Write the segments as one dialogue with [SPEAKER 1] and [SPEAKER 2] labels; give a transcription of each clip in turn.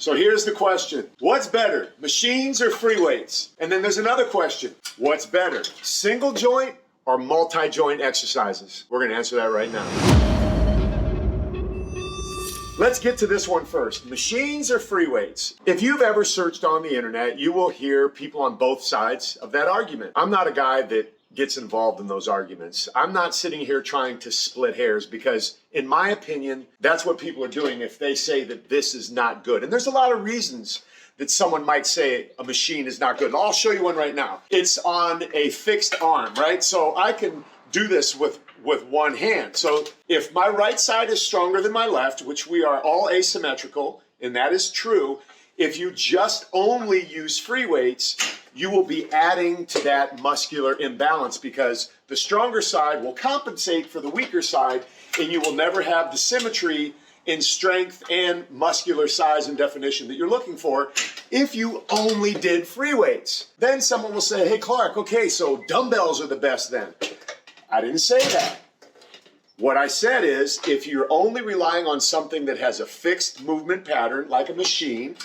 [SPEAKER 1] So here's the question. What's better, machines or free weights? And then there's another question. What's better, single joint or multi-joint exercises? We're going to answer that right now. Let's get to this one first. Machines or free weights? If you've ever searched on the internet, you will hear people on both sides of that argument. I'm not a guy that gets involved in those arguments. I'm not sitting here trying to split hairs because, in my opinion, that's what people are doing if they say that this is not good. And there's a lot of reasons that someone might say a machine is not good. I'll show you one right now. It's on a fixed arm, right? So I can do this with one hand. So if my right side is stronger than my left, which we are all asymmetrical, and that is true, if you just only use free weights, you will be adding to that muscular imbalance because the stronger side will compensate for the weaker side, and you will never have the symmetry in strength and muscular size and definition that you're looking for if you only did free weights. Then someone will say, hey, Clark, okay, so dumbbells are the best then. I didn't say that. What I said is, if you're only relying on something that has a fixed movement pattern, like a machine,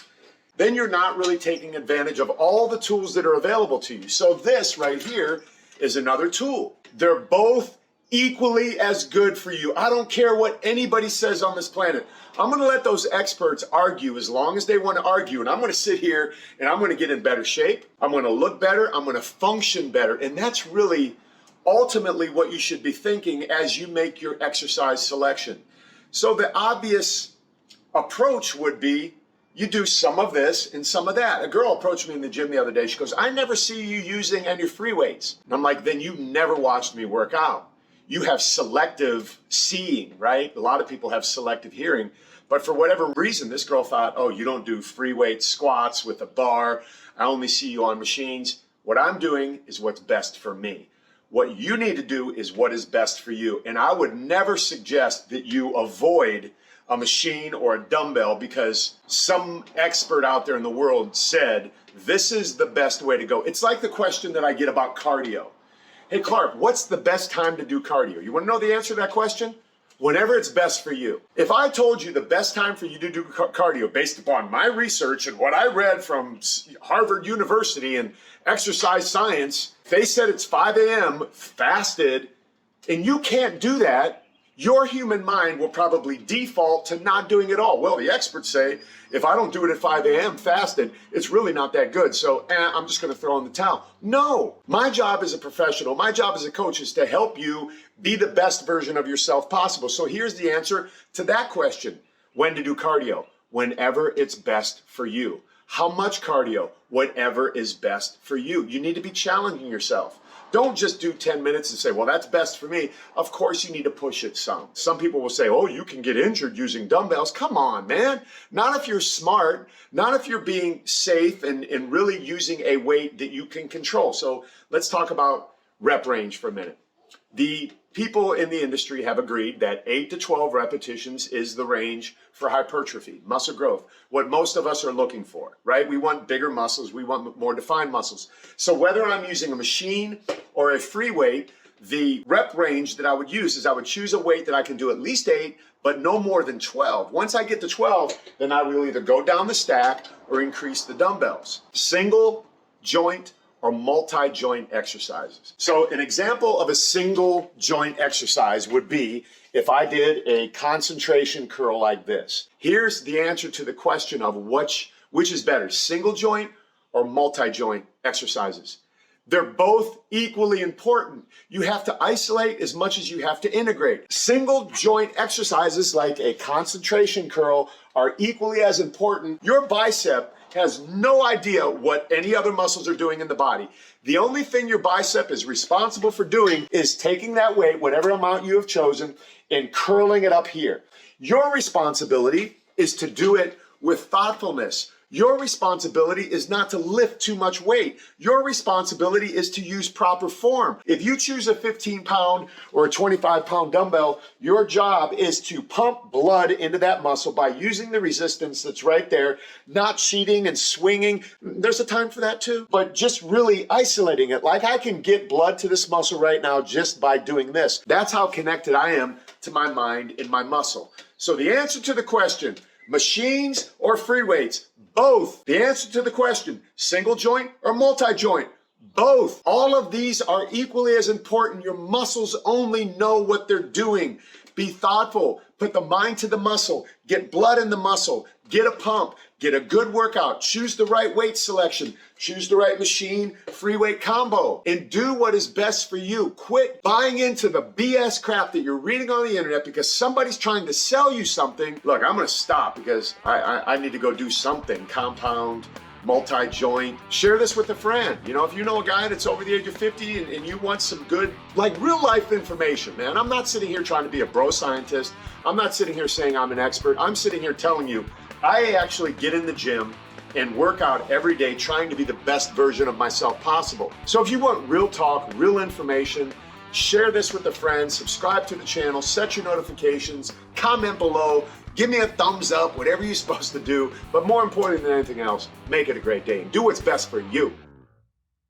[SPEAKER 1] then you're not really taking advantage of all the tools that are available to you. So this right here is another tool. They're both equally as good for you. I don't care what anybody says on this planet. I'm going to let those experts argue as long as they want to argue. And I'm going to sit here and I'm going to get in better shape. I'm going to look better. I'm going to function better. And that's really ultimately what you should be thinking as you make your exercise selection. So the obvious approach would be you do some of this and some of that. A girl approached me in the gym the other day. She goes, I never see you using any free weights. And I'm like, then you never watched me work out. You have selective seeing, right? A lot of people have selective hearing. But for whatever reason, this girl thought, oh, you don't do free weight squats with a bar. I only see you on machines. What I'm doing is what's best for me. What you need to do is what is best for you. And I would never suggest that you avoid a machine or a dumbbell because some expert out there in the world said, this is the best way to go. It's like the question that I get about cardio. Hey, Clark, what's the best time to do cardio? You want to know the answer to that question? Whenever it's best for you. If I told you the best time for you to do cardio based upon my research and what I read from Harvard University and exercise science, they said it's 5 a.m. fasted, and you can't do that, your human mind will probably default to not doing it all. Well, the experts say, if I don't do it at 5 a.m. fasted, it's really not that good. So I'm just going to throw in the towel. No, my job as a professional, my job as a coach is to help you be the best version of yourself possible. So here's the answer to that question. When to do cardio? Whenever it's best for you. How much cardio? Whatever is best for you. You need to be challenging yourself. Don't just do 10 minutes and say, well, that's best for me. Of course, you need to push it some. Some people will say, oh, you can get injured using dumbbells. Come on, man. Not if you're smart, not if you're being safe and really using a weight that you can control. So let's talk about rep range for a minute. The people in the industry have agreed that 8 to 12 repetitions is the range for hypertrophy, muscle growth, what most of us are looking for, right? We want bigger muscles. We want more defined muscles. So whether I'm using a machine or a free weight, the rep range that I would use is I would choose a weight that I can do at least 8, but no more than 12. Once I get to 12, then I will either go down the stack or increase the dumbbells. Single joint or multi-joint exercises. So an example of a single joint exercise would be if I did a concentration curl like this. Here's the answer to the question of which is better, single joint or multi-joint exercises. They're both equally important. You have to isolate as much as you have to integrate. Single joint exercises like a concentration curl are equally as important. Your bicep has no idea what any other muscles are doing in the body. The only thing your bicep is responsible for doing is taking that weight, whatever amount you have chosen, and curling it up here. Your responsibility is to do it with thoughtfulness. Your responsibility is not to lift too much weight. Your responsibility is to use proper form. If you choose a 15-pound or a 25-pound dumbbell, your job is to pump blood into that muscle by using the resistance that's right there, not cheating and swinging. There's a time for that too, but just really isolating it. Like I can get blood to this muscle right now just by doing this. That's how connected I am to my mind and my muscle. So the answer to the question, machines or free weights, Both. The answer to the question, single joint or multi-joint? Both. All of these are equally as important. Your muscles only know what they're doing. Be thoughtful. Put the mind to the muscle. Get blood in the muscle. Get a pump. Get a good workout. Choose the right weight selection. Choose the right machine, free weight combo, and do what is best for you. Quit buying into the BS crap that you're reading on the internet because somebody's trying to sell you something. Look, I'm going to stop because I need to go do something. Compound, multi-joint. Share this with a friend. You know, if you know a guy that's over the age of 50 and you want some good, like real life information, man. I'm not sitting here trying to be a bro scientist. I'm not sitting here saying I'm an expert. I'm sitting here telling you, I actually get in the gym and work out every day trying to be the best version of myself possible. So if you want real talk, real information, share this with a friend, subscribe to the channel, set your notifications, comment below, give me a thumbs up, whatever you're supposed to do. But more important than anything else, make it a great day and do what's best for you.